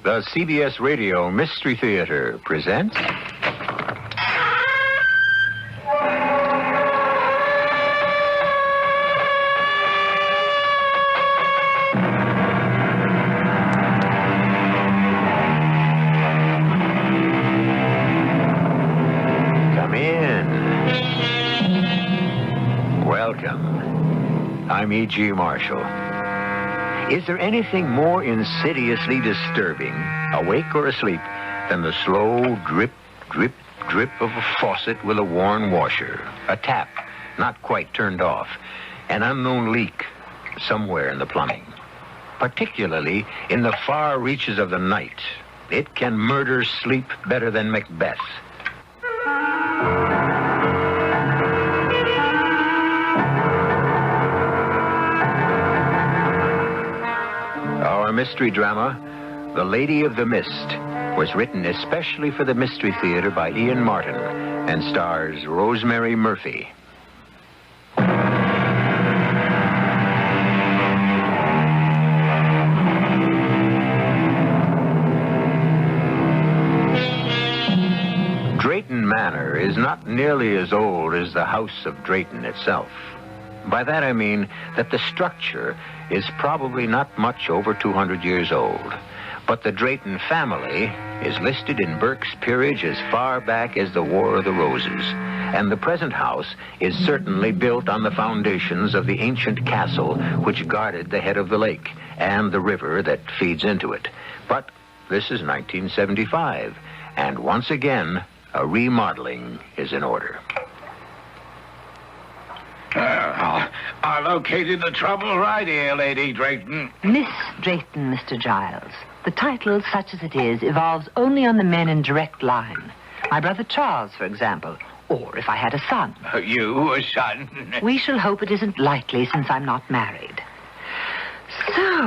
The CBS Radio Mystery Theater presents... Come in. Welcome. I'm E.G. Marshall. Is there anything more insidiously disturbing, awake or asleep, than the slow drip, drip, drip of a faucet with a worn washer? A tap, not quite turned off. An unknown leak somewhere in the plumbing. Particularly in the far reaches of the night. It can murder sleep better than Macbeth. Our mystery drama, The Lady of the Mist, was written especially for the Mystery Theater by Ian Martin and stars Rosemary Murphy. Drayton Manor is not nearly as old as the house of Drayton itself. By that I mean that the structure is probably not much over 200 years old. But the Drayton family is listed in Burke's Peerage as far back as the War of the Roses. And the present house is certainly built on the foundations of the ancient castle which guarded the head of the lake and the river that feeds into it. But this is 1975, and once again, a remodeling is in order. I located the trouble right here, Lady Drayton. Miss Drayton, Mr. Giles. The title, such as it is, evolves only on the men in direct line. My brother Charles, for example. Or if I had a son. You, a son? We shall hope it isn't likely since I'm not married. So,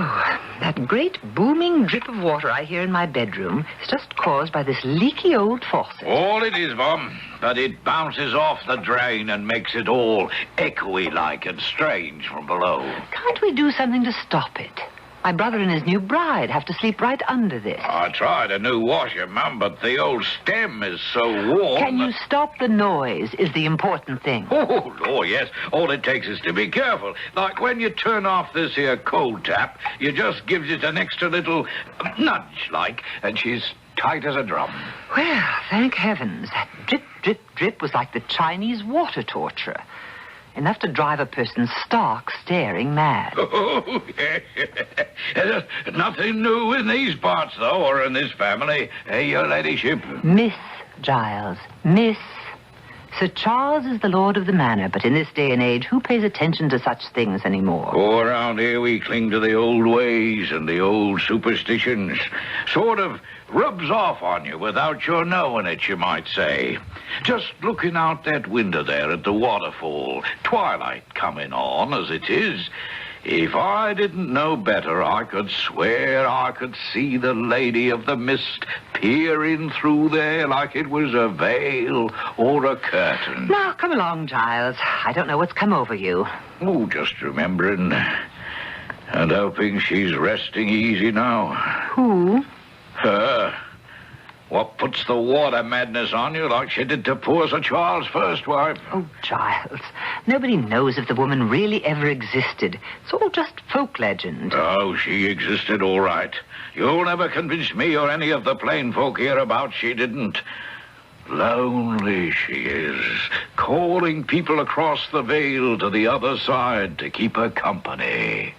that great booming drip of water I hear in my bedroom is just caused by this leaky old faucet. All it is, Mum, but it bounces off the drain and makes it all echoey-like and strange from below. Can't we do something to stop it? My brother and his new bride have to sleep right under this. I tried a new washer, Mum, but the old stem is so warm. Can you stop the noise is the important thing. Oh, yes. All it takes is to be careful. Like when you turn off this here cold tap, you just gives it an extra little nudge, like, and she's tight as a drum. Well, thank heavens. That drip, drip, drip was like the Chinese water torture. Enough to drive a person stark, staring mad. Oh, yes. There's nothing new in these parts, though, or in this family. Hey, your ladyship. Miss Giles. Miss. Sir Charles is the lord of the manor, but in this day and age, who pays attention to such things anymore? Oh, around here we cling to the old ways and the old superstitions. Sort of rubs off on you without your knowing it, you might say. Just looking out that window there at the waterfall, twilight coming on as it is. If I didn't know better, I could swear I could see the Lady of the Mist peering through there like it was a veil or a curtain. Now, come along, Giles. I don't know what's come over you. Oh, just remembering and hoping she's resting easy now. Who? Her. What puts the water madness on you like she did to poor Sir Charles' first wife? Oh, Giles. Nobody knows if the woman really ever existed. It's all just folk legend. Oh, she existed all right. You'll never convince me or any of the plain folk hereabouts she didn't. Lonely she is, calling people across the vale to the other side to keep her company.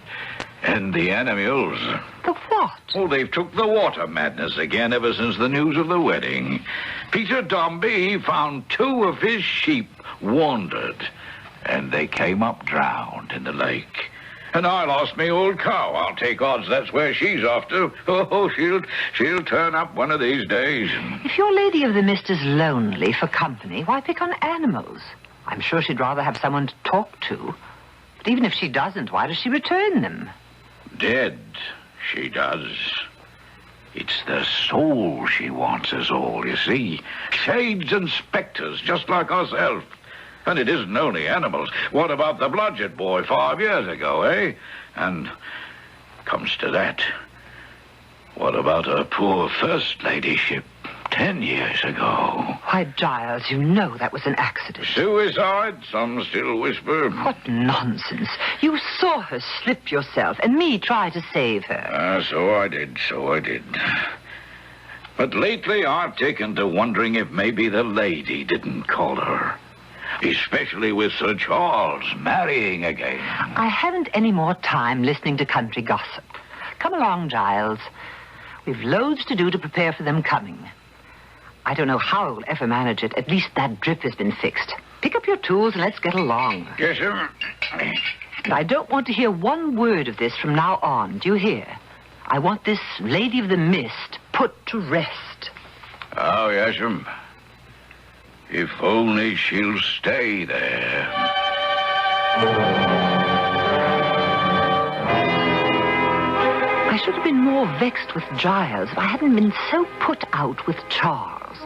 And the animals. The what? Oh, they've took the water madness again ever since the news of the wedding. Peter Dombey, he found 2 of his sheep wandered, and they came up drowned in the lake. And I lost me old cow. I'll take odds that's where she's off to. Oh, she'll turn up one of these days. If your Lady of the Mist is lonely for company, why pick on animals? I'm sure she'd rather have someone to talk to. But even if she doesn't, why does she return them? Dead, she does. It's the soul she wants us all, you see. Shades and spectres, just like ourselves. And it isn't only animals. What about the Blodgett boy 5 years ago, eh? And comes to that, What about her poor first ladyship 10 years ago? Why, Giles, you know that was an accident. Suicide, some still whisper. What nonsense. You saw her slip yourself, and me try to save her. So I did. But lately I've taken to wondering if maybe the lady didn't call her. Especially with Sir Charles marrying again. I haven't any more time listening to country gossip. Come along, Giles. We've loads to do to prepare for them coming. I don't know how we'll ever manage it. At least that drip has been fixed. Pick up your tools and let's get along. Yes, sir. And I don't want to hear one word of this from now on. Do you hear? I want this Lady of the Mist put to rest. Oh, yes, sir. If only she'll stay there. I should have been more vexed with Giles if I hadn't been so put out with Charles.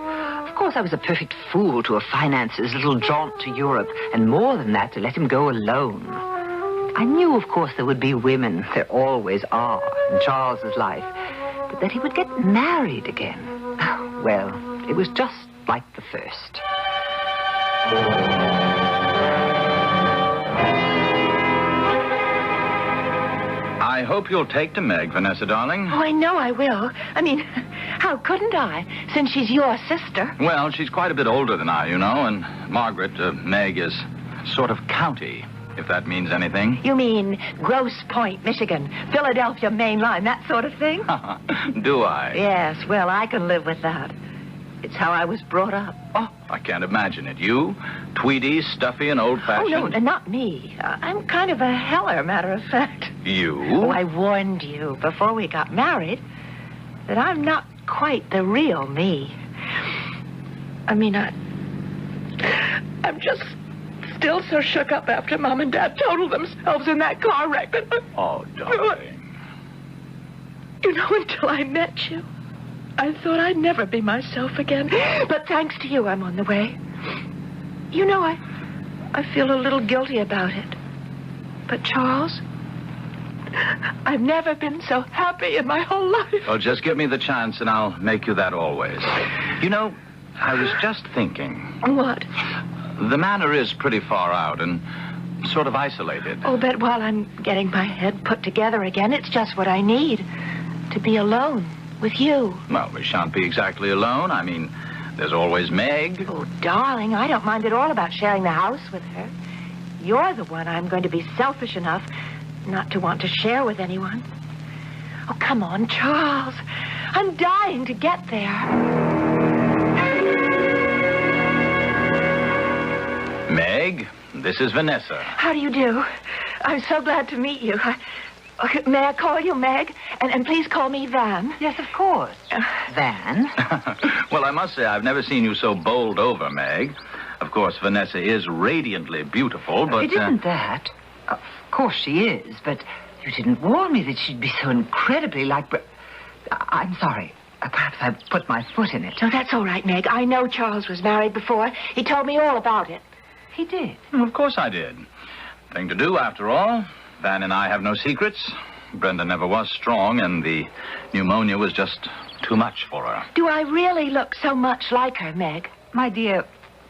Of course, I was a perfect fool to have financed his little jaunt to Europe, and more than that, to let him go alone. I knew, of course, there would be women. There always are in Charles's life. But that he would get married again. Well, it was just like the first. I hope you'll take to Meg, Vanessa, darling. Oh, I know I will. I mean, how couldn't I, since she's your sister? Well, she's quite a bit older than I, you know, and Margaret, Meg, is sort of county, if that means anything. You mean Grosse Pointe, Michigan, Philadelphia Main Line, that sort of thing? Do I? Yes, well, I can live with that. It's how I was brought up. Oh, I can't imagine it. You, Tweedy, stuffy, and old-fashioned. Oh, no, not me. I'm kind of a heller, matter of fact. You? Oh, I warned you before we got married that I'm not quite the real me. I mean, I'm just still so shook up after Mom and Dad totaled themselves in that car wreck. Oh, darling. You know, until I met you, I thought I'd never be myself again. But thanks to you, I'm on the way. You know, I feel a little guilty about it. But, Charles, I've never been so happy in my whole life. Oh, just give me the chance and I'll make you that always. You know, I was just thinking. What? The Manor is pretty far out and sort of isolated. Oh, but while I'm getting my head put together again, it's just what I need. To be alone with you. Well, we shan't be exactly alone. I mean, there's always Meg. Oh, darling, I don't mind at all about sharing the house with her. You're the one I'm going to be selfish enough not to want to share with anyone. Oh, come on, Charles. I'm dying to get there. Meg, this is Vanessa. How do you do? I'm so glad to meet you. May I call you Meg? And please call me Van. Yes, of course. Van? Well, I must say, I've never seen you so bowled over, Meg. Of course, Vanessa is radiantly beautiful, but... It isn't that. Of course she is, but you didn't warn me that she'd be so incredibly like... I'm sorry. Perhaps I put my foot in it. No, that's all right, Meg. I know Charles was married before. He told me all about it. He did? Well, of course I did. Thing to do, after all. Van and I have no secrets. Brenda never was strong, and the pneumonia was just too much for her. Do I really look so much like her, Meg? My dear,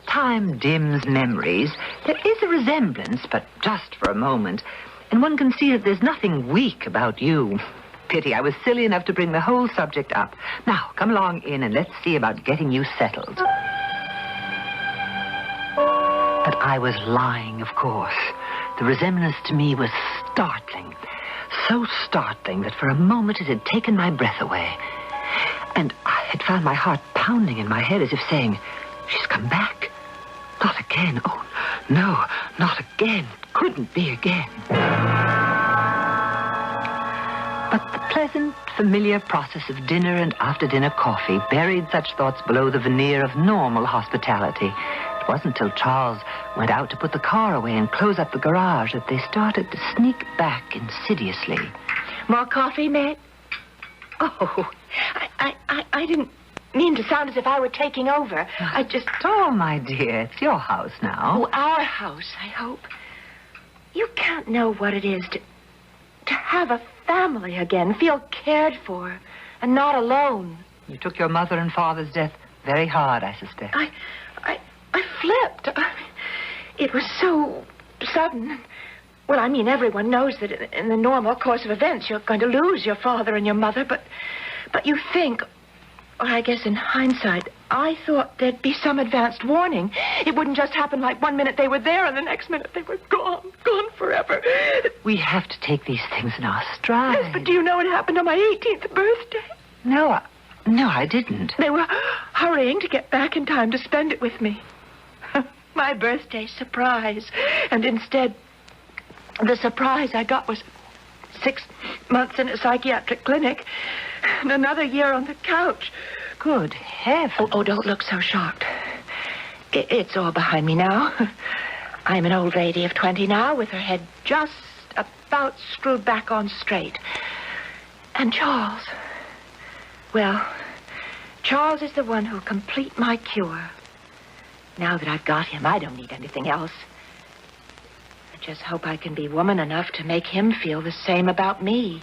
time dims memories. There is a resemblance, but just for a moment. And one can see that there's nothing weak about you. Pity I was silly enough to bring the whole subject up. Now, come along in and let's see about getting you settled. But I was lying, of course. The resemblance to me was startling. So startling that for a moment it had taken my breath away. And I had found my heart pounding in my head as if saying, she's come back. Not again. Oh, no, not again. Couldn't be again. But the pleasant, familiar process of dinner and after-dinner coffee buried such thoughts below the veneer of normal hospitality. It wasn't till Charles went out to put the car away and close up the garage that they started to sneak back insidiously. More coffee, Meg? Oh, I didn't mean to sound as if I were taking over. I just... Oh, my dear, it's your house now. Oh, our house, I hope. You can't know what it is to have a family again, feel cared for, and not alone. You took your mother and father's death very hard, I suspect. I flipped. It was so sudden. Well, I mean, everyone knows that in the normal course of events, you're going to lose your father and your mother, but you think, or I guess in hindsight, I thought there'd be some advanced warning. It wouldn't just happen like one minute they were there and the next minute they were gone forever. We have to take these things in our stride. Yes, but do you know what happened on my 18th birthday? No, I didn't. They were hurrying to get back in time to spend it with me. My birthday surprise. And instead, the surprise I got was 6 months in a psychiatric clinic and another year on the couch. Good heavens. Oh, don't look so shocked. It's all behind me now. I'm an old lady of 20 now with her head just about screwed back on straight. And Charles... Well, Charles is the one who'll complete my cure. Now that I've got him, I don't need anything else. I just hope I can be woman enough to make him feel the same about me.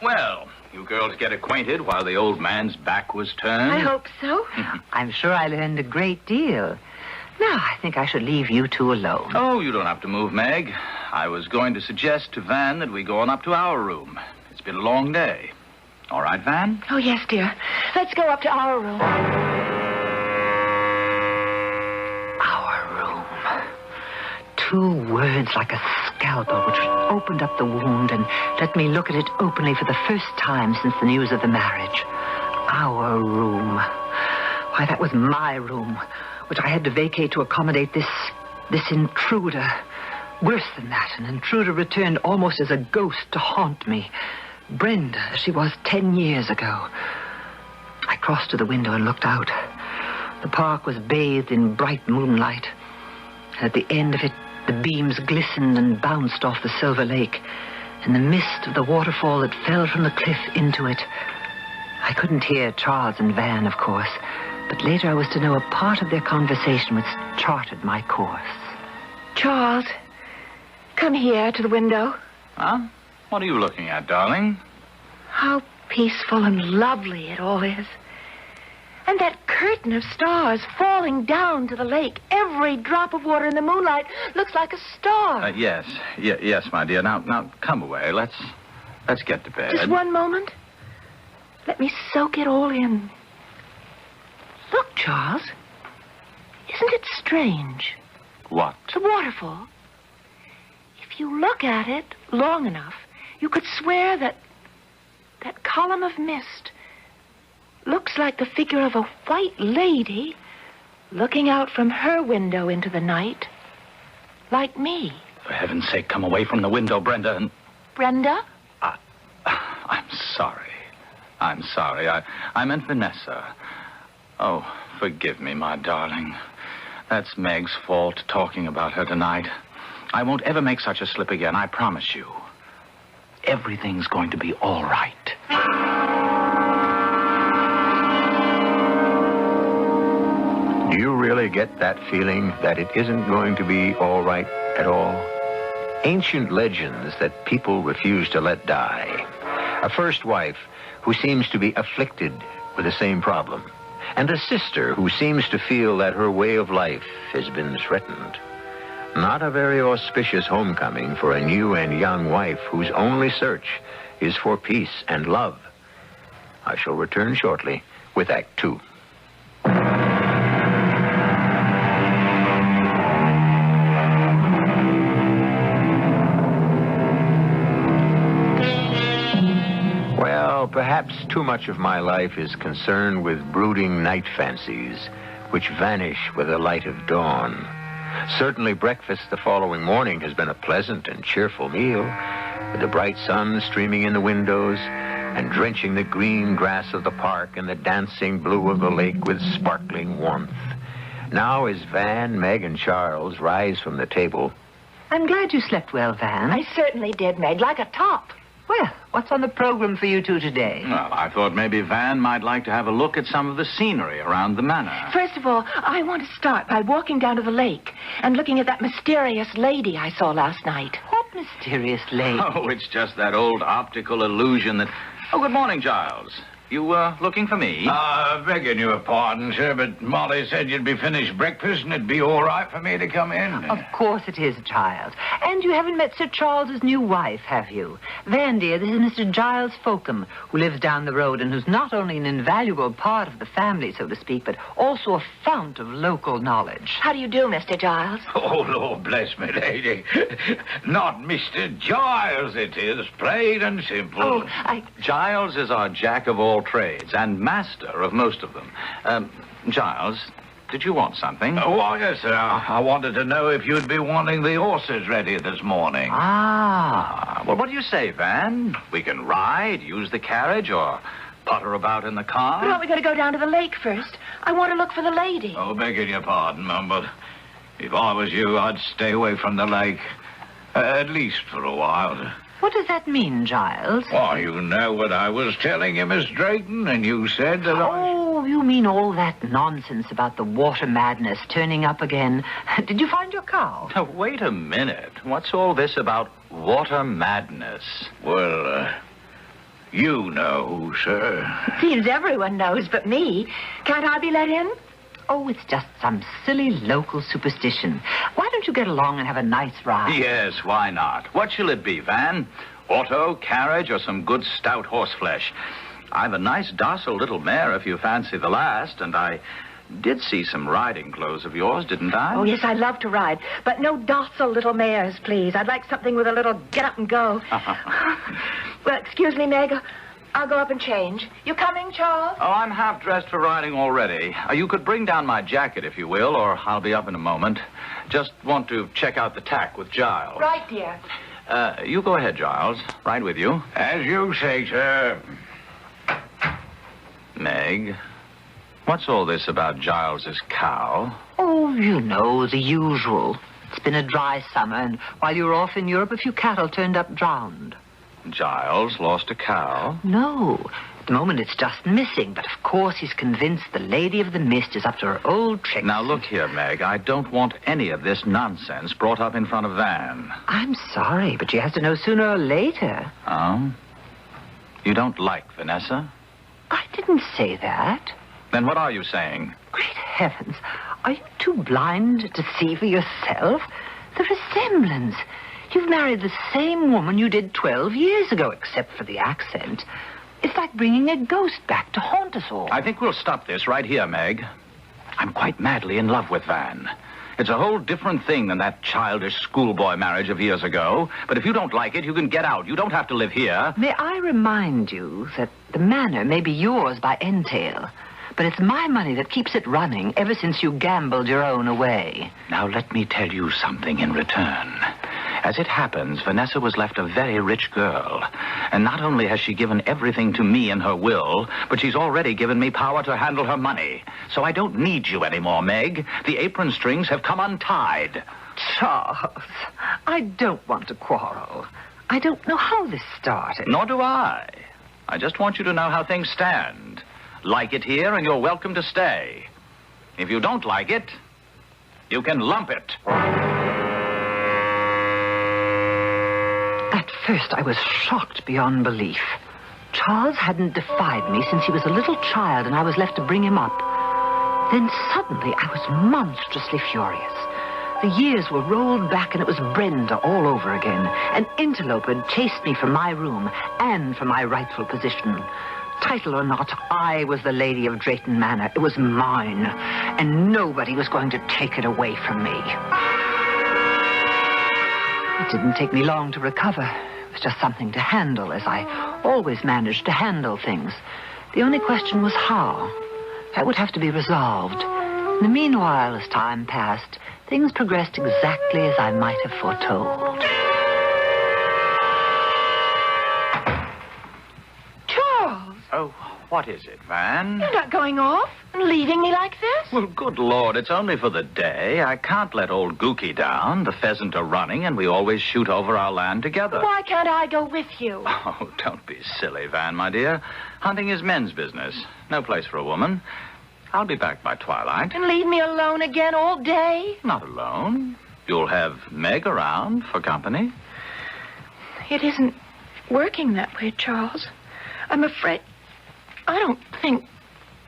Well, you girls get acquainted while the old man's back was turned. I hope so. I'm sure I learned a great deal. Now, I think I should leave you two alone. Oh, you don't have to move, Meg. I was going to suggest to Van that we go on up to our room. It's been a long day. All right, Van? Oh, yes, dear. Let's go up to our room. Our room. 2 words like a scalpel which opened up the wound and let me look at it openly for the first time since the news of the marriage. Our room. Why, that was my room, which I had to vacate to accommodate this intruder. Worse than that, an intruder returned almost as a ghost to haunt me. Brenda, as she was 10 years ago. I crossed to the window and looked out. The park was bathed in bright moonlight. At the end of it, the beams glistened and bounced off the silver lake, and the mist of the waterfall that fell from the cliff into it. I couldn't hear Charles and Van, of course, but later I was to know a part of their conversation which charted my course. Charles, come here to the window. Huh? What are you looking at, darling? How peaceful and lovely it all is. And that curtain of stars falling down to the lake. Every drop of water in the moonlight looks like a star. Yes, my dear. Now, come away. Let's get to bed. Just one moment. Let me soak it all in. Look, Charles. Isn't it strange? What? The waterfall. If you look at it long enough, you could swear that column of mist looks like the figure of a white lady looking out from her window into the night, like me. For heaven's sake, come away from the window, Brenda. And... Brenda? I'm sorry. I meant Vanessa. Oh, forgive me, my darling. That's Meg's fault, talking about her tonight. I won't ever make such a slip again, I promise you. Everything's going to be all right. Do you really get that feeling that it isn't going to be all right at all? Ancient legends that people refuse to let die. A first wife who seems to be afflicted with the same problem. And a sister who seems to feel that her way of life has been threatened. Not a very auspicious homecoming for a new and young wife whose only search is for peace and love. I shall return shortly with Act 2. Well, perhaps too much of my life is concerned with brooding night fancies, which vanish with the light of dawn. Certainly breakfast the following morning has been a pleasant and cheerful meal, with the bright sun streaming in the windows and drenching the green grass of the park and the dancing blue of the lake with sparkling warmth. Now, as Van, Meg, and Charles rise from the table... I'm glad you slept well, Van. I certainly did, Meg, like a top. Well, what's on the program for you two today? Well, I thought maybe Van might like to have a look at some of the scenery around the manor. First of all, I want to start by walking down to the lake and looking at that mysterious lady I saw last night. What mysterious lady? Oh, it's just that old optical illusion that Oh, good morning, Giles. You looking for me? Begging your pardon, sir, but Molly said you'd be finished breakfast and it'd be all right for me to come in. Of course it is, Giles. And you haven't met Sir Charles's new wife, have you? Van, dear, this is Mr. Giles Folkham, who lives down the road and who's not only an invaluable part of the family, so to speak, but also a fount of local knowledge. How do you do, Mr. Giles? Oh, Lord bless me, lady. Not Mr. Giles, it is, plain and simple. Oh, Giles is our jack of all trades and master of most of them. Giles, did you want something? Why, yes, sir. I wanted to know if you'd be wanting the horses ready this morning. Well, what do you say, Van? We can ride, use the carriage, or putter about in the car? But aren't we going to go down to the lake first? I want to look for the lady. Oh, begging your pardon, Mum, but if I was you, I'd stay away from the lake. At least for a while. What does that mean, Giles? Why, you know what I was telling you, Miss Drayton, and you said that Oh, you mean all that nonsense about the water madness turning up again. Did you find your cow? Now, wait a minute. What's all this about water madness? Well, you know, sir. Seems everyone knows but me. Can't I be let in? Oh, it's just some silly local superstition. Why don't you get along and have a nice ride? Yes, why not? What shall it be, Van? Auto, carriage, or some good stout horseflesh? I've a nice docile little mare if you fancy the last, and I did see some riding clothes of yours, didn't I? Oh, yes, I love to ride, but no docile little mares, please. I'd like something with a little get up and go. Well, excuse me, Meg. I'll go up and change. You coming, Charles? Oh, I'm half dressed for riding already. You could bring down my jacket if you will, or I'll be up in a moment. Just want to check out the tack with Giles. Right, dear. You go ahead, Giles. Right with you. As you say, sir. Meg, what's all this about Giles's cow? Oh, you know, the usual. It's been a dry summer, and while you were off in Europe, a few cattle turned up drowned. Giles lost a cow? No. At the moment, it's just missing. But, of course, he's convinced the Lady of the Mist is up to her old tricks. Now, look here, Meg. I don't want any of this nonsense brought up in front of Van. I'm sorry, but she has to know sooner or later. Oh? You don't like Vanessa? I didn't say that. Then what are you saying? Great heavens. Are you too blind to see for yourself? The resemblance. You've married the same woman you did 12 years ago, except for the accent. It's like bringing a ghost back to haunt us all. I think we'll stop this right here, Meg. I'm quite madly in love with Van. It's a whole different thing than that childish schoolboy marriage of years ago. But if you don't like it, you can get out. You don't have to live here. May I remind you that the manor may be yours by entail, but it's my money that keeps it running ever since you gambled your own away. Now, let me tell you something in return. As it happens, Vanessa was left a very rich girl. And not only has she given everything to me in her will, but she's already given me power to handle her money. So I don't need you anymore, Meg. The apron strings have come untied. Charles, I don't want to quarrel. I don't know how this started. Nor do I. I just want you to know how things stand. Like it here, and you're welcome to stay. If you don't like it, you can lump it. At first, I was shocked beyond belief. Charles hadn't defied me since he was a little child, and I was left to bring him up. Then suddenly, I was monstrously furious. The years were rolled back, and it was Brenda all over again. An interloper had chased me from my room and from my rightful position. Title or not, I was the lady of Drayton Manor. It was mine, and nobody was going to take it away from me. It didn't take me long to recover. It was just something to handle, as I always managed to handle things. The only question was how. That would have to be resolved. In the meanwhile, as time passed, things progressed exactly as I might have foretold. Charles! Oh, what is it, Van? You're not going off and leaving me like this? Well, good Lord, it's only for the day. I can't let old Gookie down. The pheasant are running, and we always shoot over our land together. Why can't I go with you? Oh, don't be silly, Van, my dear. Hunting is men's business. No place for a woman. I'll be back by twilight. And leave me alone again all day? Not alone. You'll have Meg around for company. It isn't working that way, Charles. I'm afraid... I don't think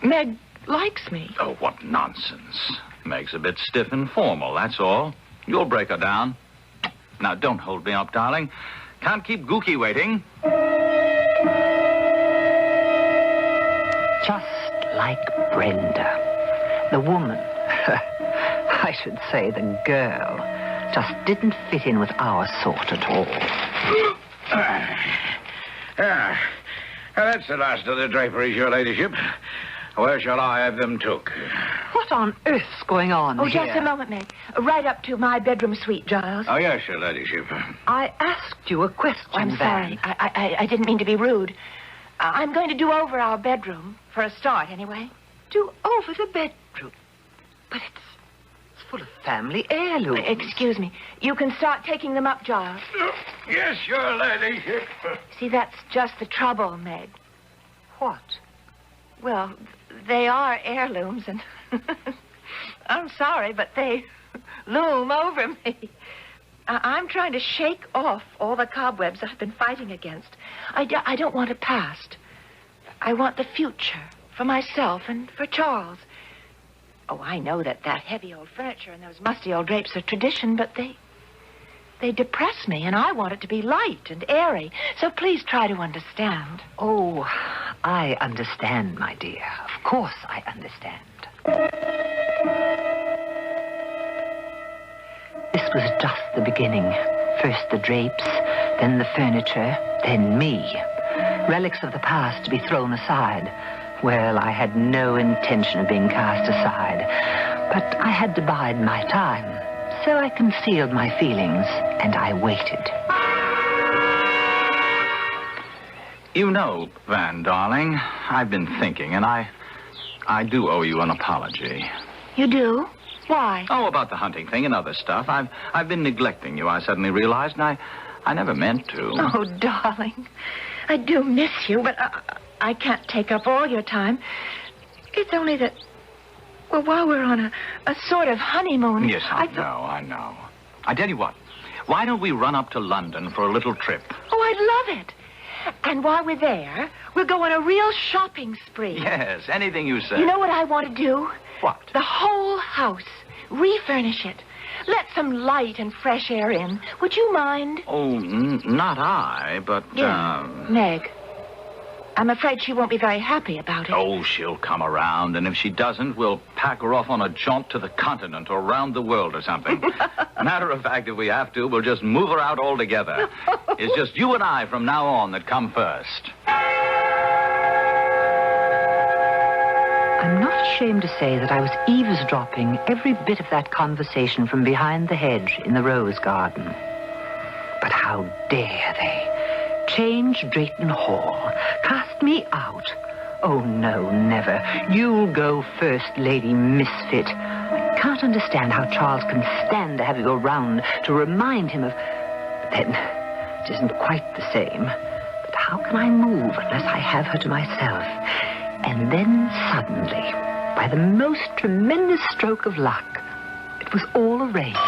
Meg likes me. Oh, what nonsense. Meg's a bit stiff and formal, that's all. You'll break her down. Now, don't hold me up, darling. Can't keep Gookie waiting. Just like Brenda. The woman, I should say the girl, just didn't fit in with our sort at all. That's the last of the draperies, your ladyship. Where shall I have them took? What on earth's going on here? Just a moment, Meg. Right up to my bedroom suite, Giles. Oh, yes, your ladyship. I asked you a question, I'm sorry. I didn't mean to be rude. I'm going to do over our bedroom, for a start, anyway. Do over the bedroom? But it's full of family heirlooms. Excuse me. You can start taking them up, Giles. Yes, your ladyship. See, that's just the trouble, Meg. What? Well, they are heirlooms, and I'm sorry, but they loom over me. I'm trying to shake off all the cobwebs I've been fighting against. I don't want a past. I want the future for myself and for Charles. Oh, I know that heavy old furniture and those musty old drapes are tradition, but they depress me, and I want it to be light and airy. So please try to understand. Oh, I understand, my dear. Of course I understand. This was just the beginning. First the drapes, then the furniture, then me. Relics of the past to be thrown aside. Well, I had no intention of being cast aside, but I had to bide my time. So I concealed my feelings, and I waited. You know, Van, darling, I've been thinking, and I do owe you an apology. You do? Why? Oh, about the hunting thing and other stuff. I've been neglecting you, I suddenly realized, and I never meant to. Oh, darling, I do miss you, but I can't take up all your time. It's only that... Well, while we're on a sort of honeymoon... Yes, I know. I tell you what, why don't we run up to London for a little trip? Oh, I'd love it. And while we're there, we'll go on a real shopping spree. Yes, anything you say. You know what I want to do? What? The whole house. Refurnish it. Let some light and fresh air in. Would you mind? Oh, not I, but... Meg. I'm afraid she won't be very happy about it. Oh, she'll come around, and if she doesn't, we'll pack her off on a jaunt to the continent or around the world or something. Matter of fact, if we have to, we'll just move her out altogether. It's just you and I from now on that come first. I'm not ashamed to say that I was eavesdropping every bit of that conversation from behind the hedge in the rose garden. But how dare they? Change Drayton Hall. Cast me out. Oh, no, never. You'll go first, Lady Misfit. I can't understand how Charles can stand to have you around to remind him of... But then, it isn't quite the same. But how can I move unless I have her to myself? And then suddenly, by the most tremendous stroke of luck, it was all arranged.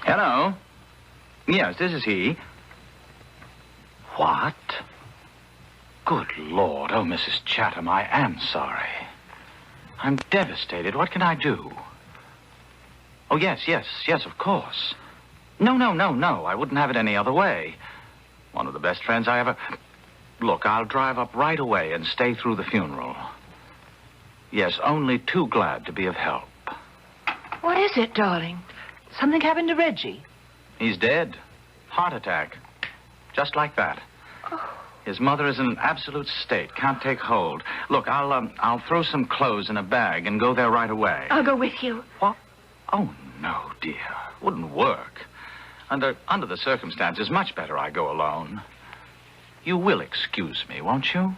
Hello? Yes, this is he. What? Good Lord. Oh, Mrs. Chatham, I am sorry. I'm devastated. What can I do? Oh, yes, of course. No. I wouldn't have it any other way. One of the best friends I ever... Look, I'll drive up right away and stay through the funeral. Yes, only too glad to be of help. What is it, darling? Something happened to Reggie? He's dead. Heart attack. Just like that. Oh. His mother is in an absolute state. Can't take hold. Look, I'll throw some clothes in a bag and go there right away. I'll go with you. What? Oh, no, dear. Wouldn't work. Under the circumstances, much better I go alone. You will excuse me, won't you?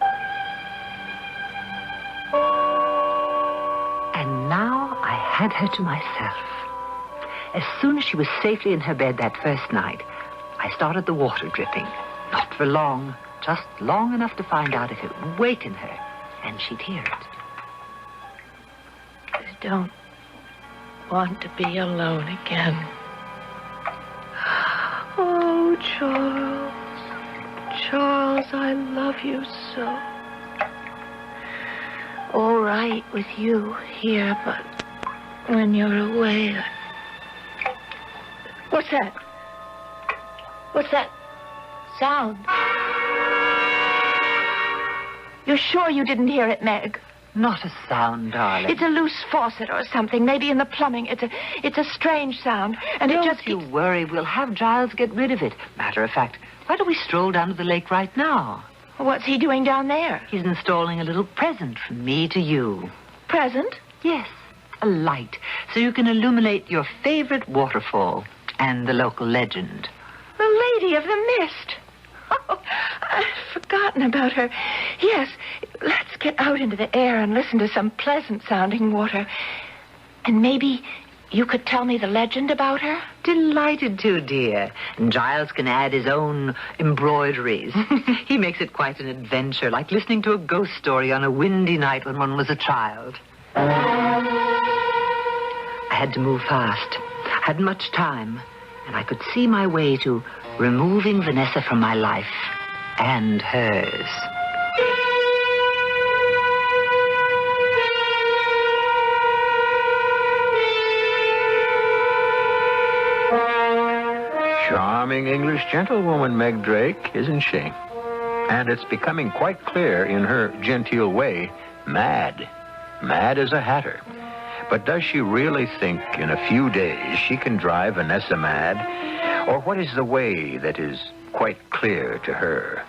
And now I had her to myself. As soon as she was safely in her bed that first night, I started the water dripping. Not for long, just long enough to find out if it would waken her, and she'd hear it. I don't want to be alone again. Charles. Charles, I love you so. All right with you here, but when you're away... What's that? What's that sound? You're sure you didn't hear it, Meg? Not a sound, darling. It's a loose faucet or something, maybe in the plumbing. It's a strange sound, and Don't it just you worry. We'll have Giles get rid of it. Matter of fact, why don't we stroll down to the lake right now? What's he doing down there? He's installing a little present from me to you. Present? Yes, a light, so you can illuminate your favorite waterfall and the local legend. The Lady of the Mist. Oh, I'd forgotten about her. Yes, let's get out into the air and listen to some pleasant-sounding water. And maybe you could tell me the legend about her? Delighted to, dear. And Giles can add his own embroideries. He makes it quite an adventure, like listening to a ghost story on a windy night when one was a child. I had to move fast. Hadn't much time. And I could see my way to removing Vanessa from my life and hers. Charming English gentlewoman, Meg Drake, isn't she? And it's becoming quite clear in her genteel way, mad. Mad as a hatter. But does she really think in a few days she can drive Vanessa mad? Or what is the way that is quite clear to her?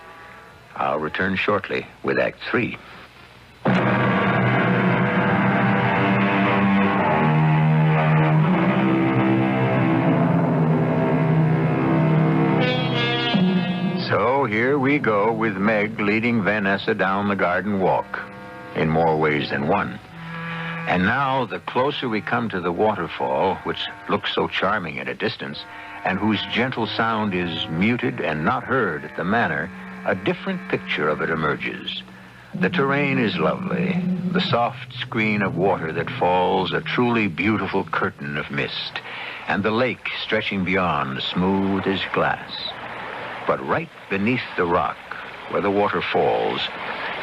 I'll return shortly with Act 3. So here we go with Meg leading Vanessa down the garden walk, in more ways than one. And now, the closer we come to the waterfall, which looks so charming at a distance, and whose gentle sound is muted and not heard at the Manor, a different picture of it emerges. The terrain is lovely, the soft screen of water that falls a truly beautiful curtain of mist, and the lake stretching beyond, smooth as glass. But right beneath the rock, where the water falls,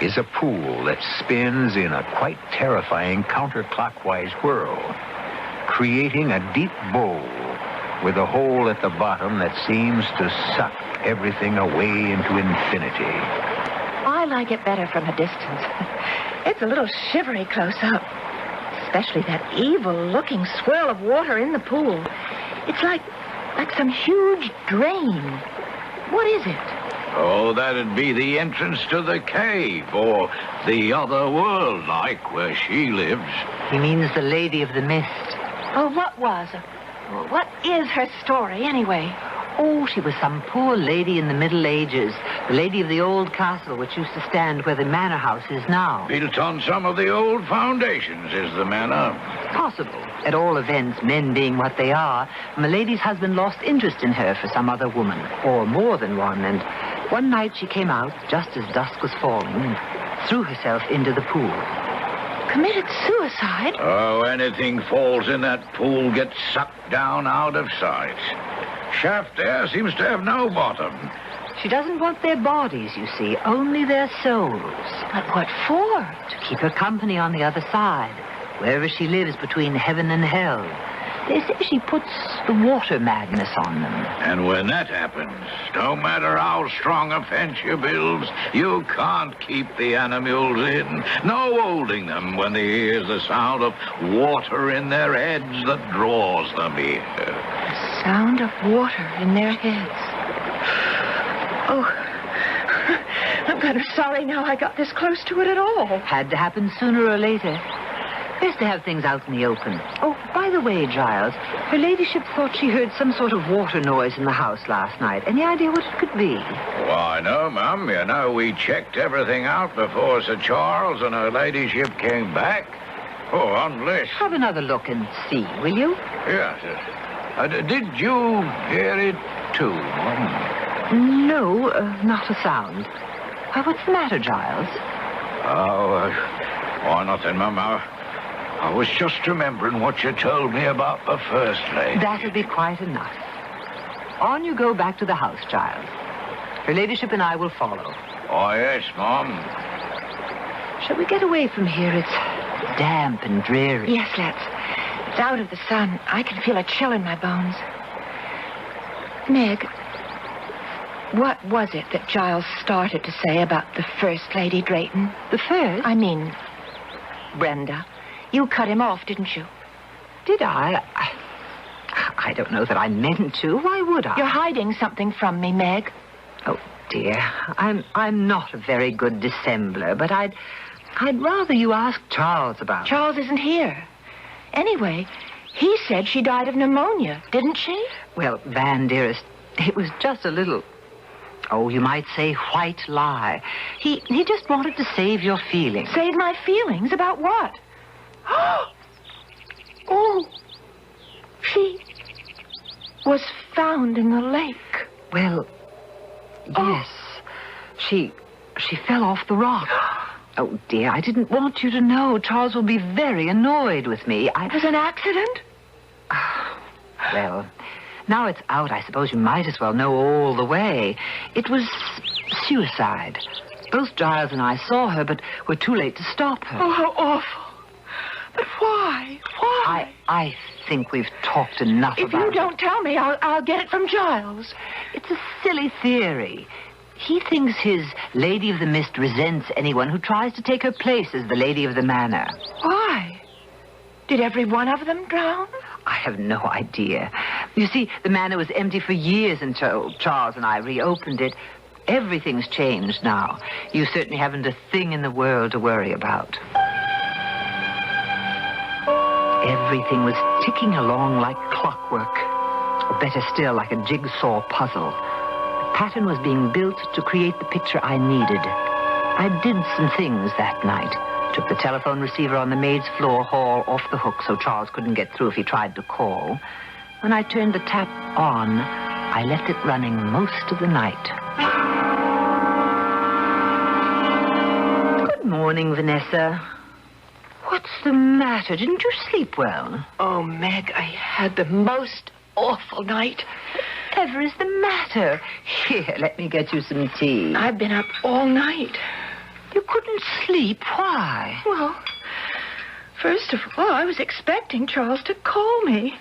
is a pool that spins in a quite terrifying counterclockwise whirl, creating a deep bowl with a hole at the bottom that seems to suck everything away into infinity. I like it better from a distance. It's a little shivery close up, especially that evil-looking swirl of water in the pool. It's like some huge drain. What is it? Oh, that'd be the entrance to the cave, or the other world, like where she lives. He means the Lady of the Mist. Oh, what is her story, anyway? Oh, she was some poor lady in the Middle Ages, the lady of the old castle which used to stand where the manor house is now. Built on some of the old foundations is the manor. Possible. At all events, men being what they are, Milady's husband lost interest in her for some other woman, or more than one, and one night she came out, just as dusk was falling, and threw herself into the pool. Committed suicide? Oh, anything falls in that pool gets sucked down out of sight. Shaft there seems to have no bottom. She doesn't want their bodies, you see, only their souls. But what for? To keep her company on the other side, wherever she lives between heaven and hell. They say she puts the water madness on them. And when that happens, no matter how strong a fence you build, you can't keep the animals in. No holding them when they hear the sound of water in their heads that draws them here. The sound of water in their heads. Oh, I'm kind of sorry now I got this close to it at all. Had to happen sooner or later. Best to have things out in the open. Oh, by the way, Giles, her ladyship thought she heard some sort of water noise in the house last night. Any idea what it could be? Why, no, Mum. You know, we checked everything out before Sir Charles and her ladyship came back. Oh, unless... Have another look and see, will you? Yes. Did you hear it, too, Mum? No, not a sound. What's the matter, Giles? Oh, nothing, Mum. I was just remembering what you told me about the First Lady. That'll be quite enough. On you go back to the house, child. Her ladyship and I will follow. Oh, yes, Mom. Shall we get away from here? It's damp and dreary. Yes, let's. It's out of the sun. I can feel a chill in my bones. Meg, what was it that Giles started to say about the First Lady Drayton? The first? I mean, Brenda. You cut him off, didn't you? Did I? I don't know that I meant to. Why would I? You're hiding something from me, Meg. Oh, dear. I'm not a very good dissembler, but I'd rather you ask Charles about it. Charles isn't here. Anyway, he said she died of pneumonia, didn't she? Well, Van, dearest, it was just a little... Oh, you might say white lie. He just wanted to save your feelings. Save my feelings? About what? Oh, she was found in the lake. Well, yes. She fell off the rock. Oh, dear, I didn't want you to know. Charles will be very annoyed with me. It was an accident? Well, now it's out, I suppose you might as well know all the way. It was suicide. Both Giles and I saw her, but were too late to stop her. Oh, how awful. But why? Why? I think we've talked enough about it. If you don't tell me, I'll get it from Giles. It's a silly theory. He thinks his Lady of the Mist resents anyone who tries to take her place as the Lady of the Manor. Why? Did every one of them drown? I have no idea. You see, the manor was empty for years until Charles and I reopened it. Everything's changed now. You certainly haven't a thing in the world to worry about. Everything was ticking along like clockwork. Or better still, like a jigsaw puzzle. The pattern was being built to create the picture I needed. I did some things that night. Took the telephone receiver on the maid's floor hall off the hook so Charles couldn't get through if he tried to call. When I turned the tap on, I left it running most of the night. Good morning, Vanessa. What's the matter? Didn't you sleep well? Oh, Meg, I had the most awful night. Whatever is the matter? Here, let me get you some tea. I've been up all night. You couldn't sleep. Why? Well, first of all, I was expecting Charles to call me.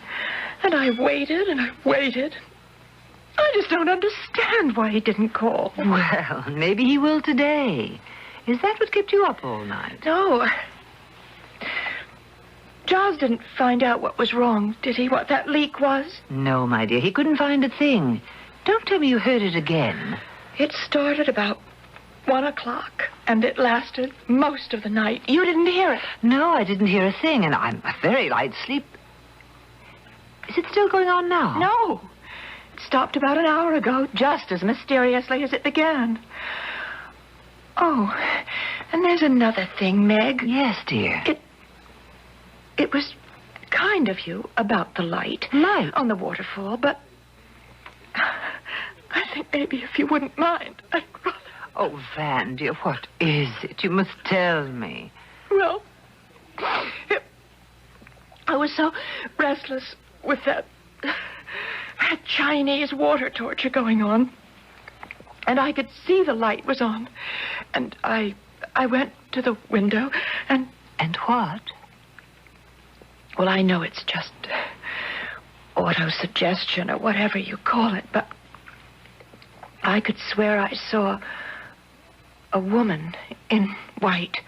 And I waited and I waited. I just don't understand why he didn't call. Well, maybe he will today. Is that what kept you up all night? No. Charles didn't find out what was wrong, did he? What that leak was? No, my dear. He couldn't find a thing. Don't tell me you heard it again. It started about 1 o'clock, and it lasted most of the night. You didn't hear it? No, I didn't hear a thing, and I'm a very light sleep. Is it still going on now? No. It stopped about an hour ago, just as mysteriously as it began. Oh, and there's another thing, Meg. Yes, dear. It was kind of you about the light. Light? On the waterfall, but I think maybe if you wouldn't mind, I'd rather... Oh, Van, dear, what is it? You must tell me. Well, I was so restless with that Chinese water torture going on. And I could see the light was on. And I went to the window and... And what? Well, I know it's just autosuggestion or whatever you call it, but I could swear I saw a woman in white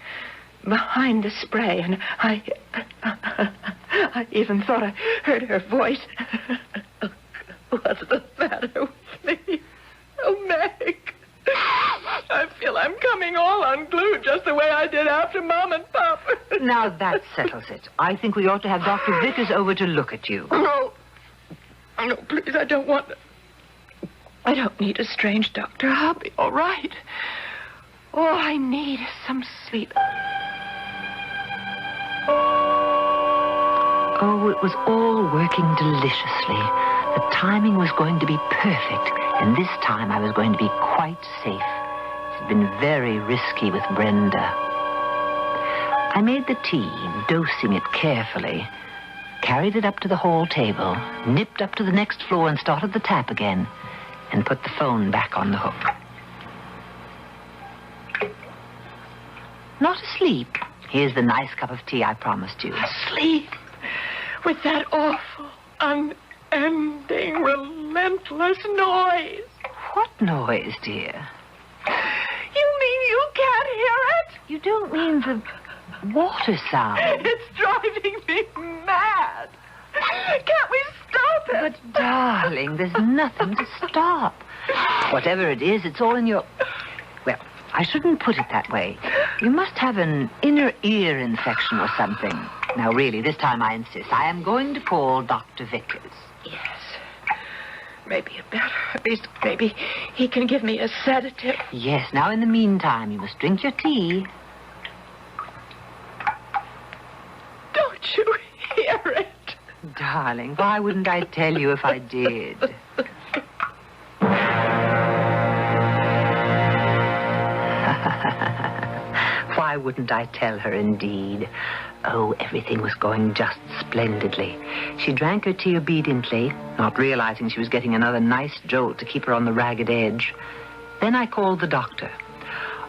behind the spray, and I even thought I heard her voice. What's the matter with me? Oh, Meg. I feel I'm coming all unglued just the way I did after Mom and Pop. Now that settles it. I think we ought to have Dr. Vickers over to look at you. No. No, please, I don't want... I don't need a strange doctor. I'll be all right. All I need is some sleep. Oh, it was all working deliciously. The timing was going to be perfect, and this time I was going to be quite safe. It had been very risky with Brenda. I made the tea, dosing it carefully, carried it up to the hall table, nipped up to the next floor and started the tap again, and put the phone back on the hook. Not asleep. Here's the nice cup of tea I promised you. Asleep? With that awful, unending, relentless noise. What noise, dear? You mean you can't hear it? You don't mean the water sound? It's driving me mad. Can't we stop it? But, darling, there's nothing to stop. Whatever it is, it's all in your... Well, I shouldn't put it that way. You must have an inner ear infection or something. Now, really, this time I insist. I am going to call Dr. Vickers. Yes. Maybe it better. At least maybe he can give me a sedative. Yes, now in the meantime, you must drink your tea. Don't you hear it? Darling, why wouldn't I tell you if I did? Why wouldn't I tell her, indeed? Oh, everything was going just splendidly. She drank her tea obediently, not realizing she was getting another nice jolt to keep her on the ragged edge. Then I called the doctor.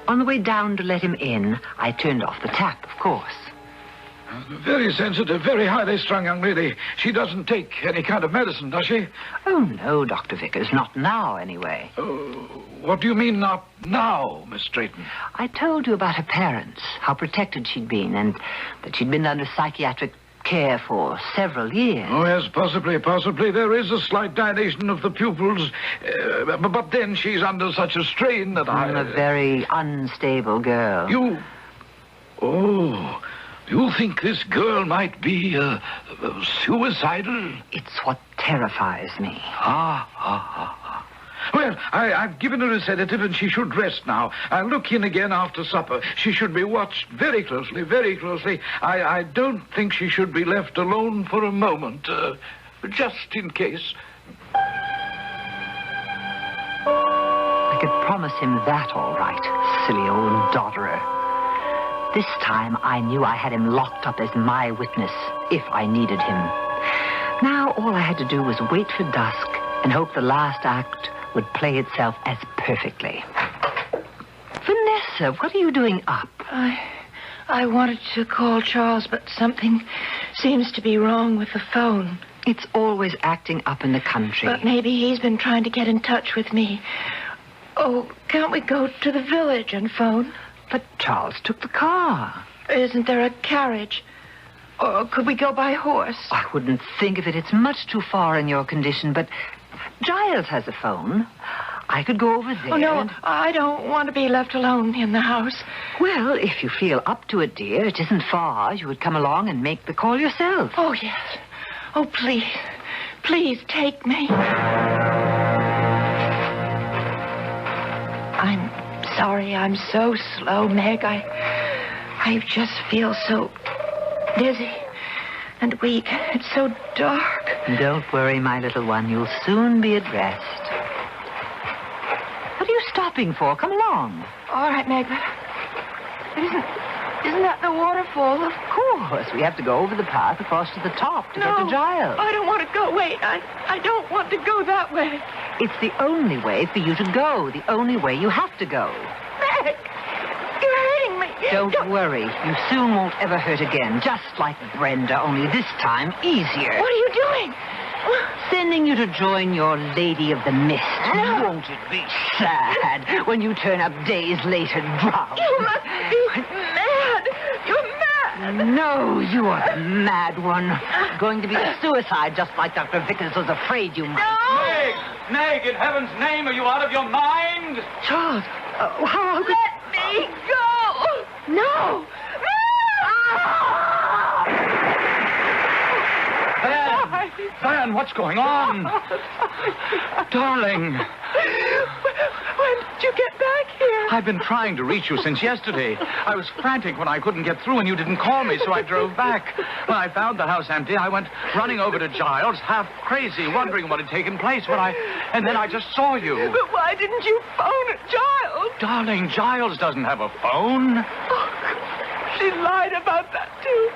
On the way down to let him in, I turned off the tap, of course. Very sensitive, very highly strung young lady. She doesn't take any kind of medicine, does she? Oh, no, Dr. Vickers, not now, anyway. What do you mean, not now, Miss Drayton? I told you about her parents, how protected she'd been, and that she'd been under psychiatric care for several years. Oh, yes, possibly. There is a slight dilation of the pupils, but then she's under such a strain that I'm a very unstable girl. You think this girl might be suicidal? It's what terrifies me. Well, I've given her a sedative and she should rest now. I'll look in again after supper. She should be watched very closely, very closely. I don't think she should be left alone for a moment, just in case. I could promise him that, all right, silly old dodderer. This time I knew I had him locked up as my witness, if I needed him. Now all I had to do was wait for dusk and hope the last act would play itself as perfectly. Vanessa, what are you doing up? I wanted to call Charles, but something seems to be wrong with the phone. It's always acting up in the country. But maybe he's been trying to get in touch with me. Oh, can't we go to the village and phone? But Charles took the car. Isn't there a carriage? Or could we go by horse? I wouldn't think of it. It's much too far in your condition, but Giles has a phone. I could go over there. Oh, no, I don't want to be left alone in the house. Well, if you feel up to it, dear, it isn't far. You would come along and make the call yourself. Oh, yes. Oh, please. Please take me. I'm sorry I'm so slow, Meg. I just feel so dizzy and weak. It's so dark. Don't worry, my little one. You'll soon be at rest. What are you stopping for? Come along. All right, Meg. Isn't that the waterfall? Of course. We have to go over the path across to the top to get to Giles. I don't want to go. Wait, I don't want to go that way. It's the only way for you to go. The only way you have to go. Meg, you're hurting me. Don't worry. You soon won't ever hurt again. Just like Brenda, only this time easier. What are you doing? Sending you to join your Lady of the Mist. Won't it be sad when you turn up days later drowned? You must be mad. You're mad. No, you are the mad one. Going to be suicide just like Dr. Vickers was afraid you might. No! Meg, in heaven's name, are you out of your mind? Charles, how could... Let me go! No! Van, what's going on? Darling. When did you get back here? I've been trying to reach you since yesterday. I was frantic when I couldn't get through and you didn't call me, so I drove back. When I found the house empty, I went running over to Giles, half crazy, wondering what had taken place and then I just saw you. But why didn't you phone Giles? Darling, Giles doesn't have a phone. Oh, She lied about that, too.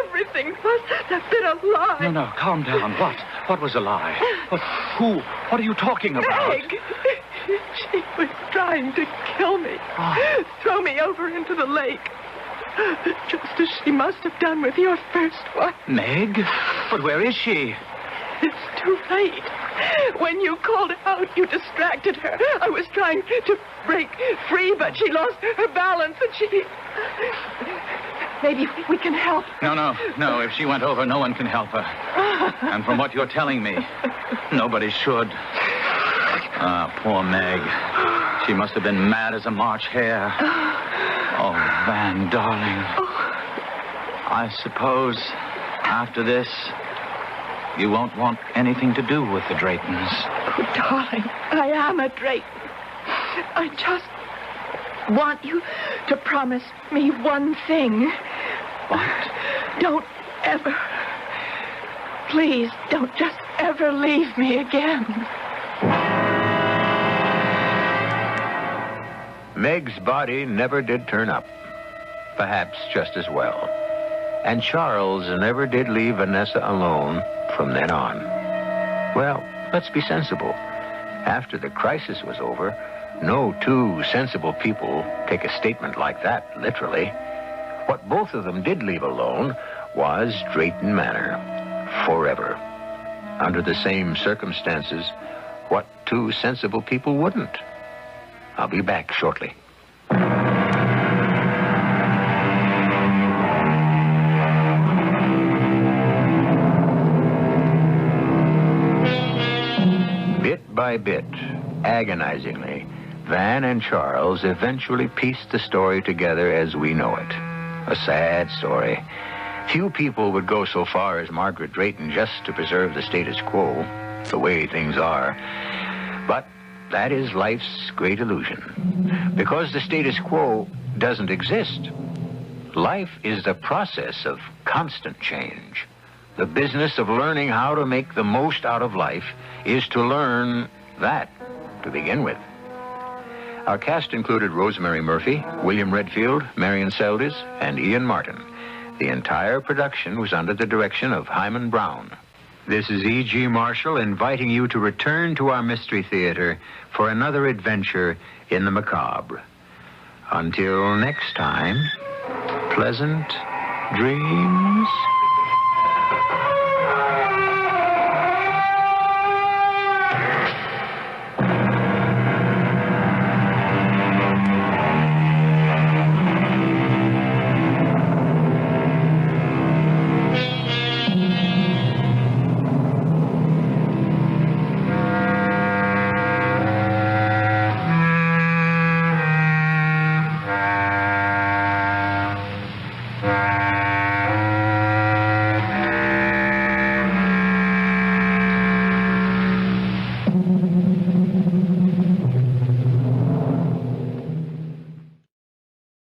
Everything must have been a lie. No, calm down. What was a lie? Who? What are you talking about? Meg. She was trying to kill me. Throw me over into the lake. Just as she must have done with your first wife. Meg? But where is she? It's too late. When you called out, you distracted her. I was trying to break free, but she lost her balance and she... Maybe we can help. No. If she went over, no one can help her. And from what you're telling me, nobody should. Poor Meg. She must have been mad as a March hare. Oh, Van, darling. I suppose after this, you won't want anything to do with the Draytons. Oh, darling, I am a Drayton. I just want you to promise me one thing. What? Don't ever, please, don't just ever leave me again. Meg's body never did turn up. Perhaps just as well. And Charles never did leave Vanessa alone from then on. Well, let's be sensible. After the crisis was over, no two sensible people take a statement like that literally. What both of them did leave alone was Drayton Manor. Forever. Under the same circumstances, what two sensible people wouldn't? I'll be back shortly. Bit by bit, agonizingly, Van and Charles eventually pieced the story together as we know it. A sad story. Few people would go so far as Margaret Drayton just to preserve the status quo, the way things are. But that is life's great illusion. Because the status quo doesn't exist. Life is the process of constant change. The business of learning how to make the most out of life is to learn that to begin with. Our cast included Rosemary Murphy, William Redfield, Marion Seldes, and Ian Martin. The entire production was under the direction of Himan Brown. This is E.G. Marshall inviting you to return to our Mystery Theater for another adventure in the macabre. Until next time, pleasant dreams.